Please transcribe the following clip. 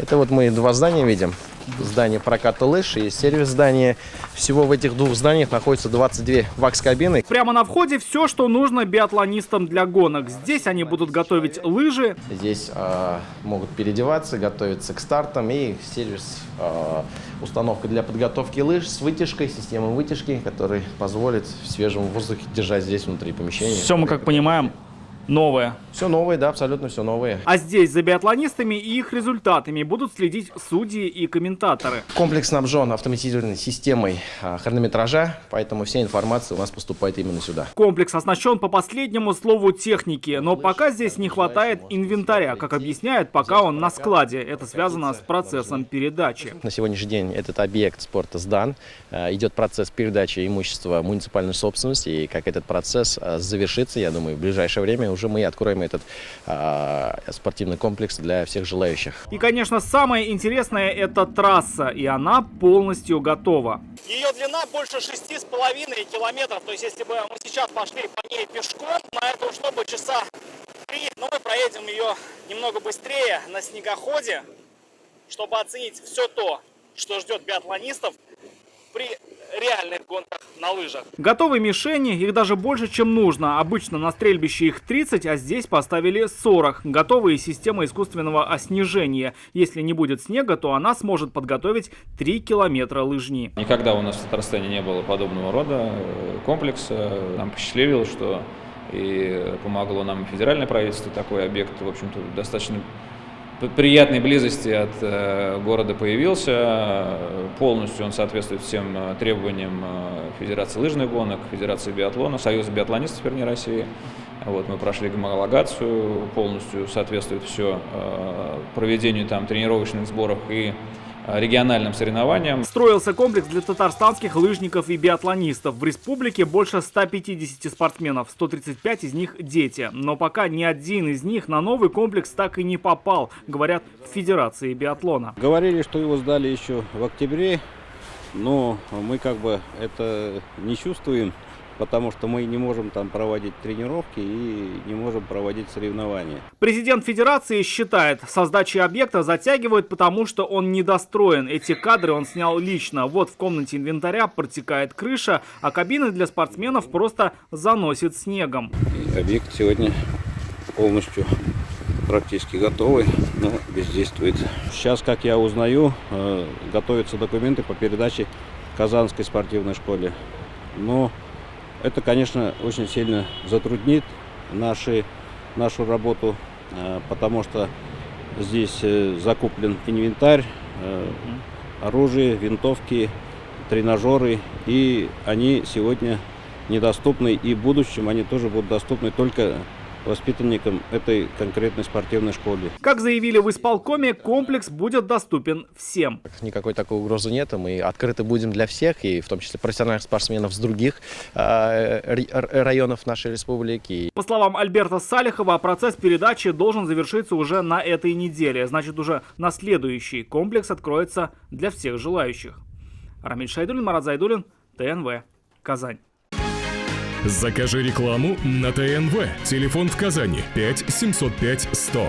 Это вот мы два здания видим. Здание проката лыж и сервис здания. Всего в этих двух зданиях находится 22 вакс-кабины. Прямо на входе все, что нужно биатлонистам для гонок. Здесь они будут готовить лыжи. Здесь могут переодеваться, готовиться к стартам и сервис, установка для подготовки лыж с вытяжкой, системой вытяжки, который позволит в свежем воздухе держать здесь внутри помещения. Все мы, как понимаем, новое. Все новое, да, абсолютно все новое. А здесь за биатлонистами и их результатами будут следить судьи и комментаторы. Комплекс снабжен автоматизированной системой хронометража, поэтому вся информация у нас поступает именно сюда. Комплекс оснащен по последнему слову техники, но пока здесь не хватает инвентаря. Как объясняют, пока он на складе. Это связано с процессом передачи. На сегодняшний день этот объект спорта сдан. Идет процесс передачи имущества муниципальной собственности. И как этот процесс завершится, я думаю, в ближайшее время уже мы откроем этот спортивный комплекс для всех желающих. И, конечно, самое интересное – это трасса, и она полностью готова. Ее длина больше 6,5 километров, то есть если бы мы сейчас пошли по ней пешком, на это ушло бы часа 3, но мы проедем ее немного быстрее на снегоходе, чтобы оценить все то, что ждет биатлонистов при реальных гонках на лыжах. Готовые мишени, их даже больше, чем нужно. Обычно на стрельбище их 30, а здесь поставили 40. Готовые системы искусственного оснежения. Если не будет снега, то она сможет подготовить 3 километра лыжни. Никогда у нас в Татарстане не было подобного рода комплекса. Нам посчастливилось, что и помогло нам федеральное правительство. Такой объект, в общем-то, достаточно приятной близости от города появился. Полностью он соответствует всем требованиям Федерации лыжных гонок, Федерации биатлона, Союза биатлонистов, вернее, России. Вот, мы прошли гомологацию, полностью соответствует все проведению там тренировочных сборов и региональным соревнованиям. Строился комплекс для татарстанских лыжников и биатлонистов. В республике больше 150 спортсменов, 135 из них дети. Но пока ни один из них на новый комплекс так и не попал, говорят в Федерации биатлона. Говорили, что его сдали еще в октябре, но мы как бы это не чувствуем, потому что мы не можем там проводить тренировки и не можем проводить соревнования. Президент Федерации считает, со сдачи объекта затягивают, потому что он недостроен. Эти кадры он снял лично. Вот в комнате инвентаря протекает крыша, а кабины для спортсменов просто заносит снегом. И объект сегодня полностью практически готовый, но бездействует. Сейчас, как я узнаю, готовятся документы по передаче Казанской спортивной школе. Но это, конечно, очень сильно затруднит нашу работу, потому что здесь закуплен инвентарь, оружие, винтовки, тренажеры, и они сегодня недоступны, и в будущем они тоже будут доступны только воспитанникам этой конкретной спортивной школы. Как заявили в исполкоме, комплекс будет доступен всем. Никакой такой угрозы нет, мы открыты будем для всех, и в том числе профессиональных спортсменов с других районов нашей республики. По словам Альберта Салихова, процесс передачи должен завершиться уже на этой неделе. Значит, уже на следующий комплекс откроется для всех желающих. Рамиль Шайдуллин, Марат Зайдуллин, ТНВ, Казань. Закажи рекламу на ТНВ. Телефон в Казани 5 705 100.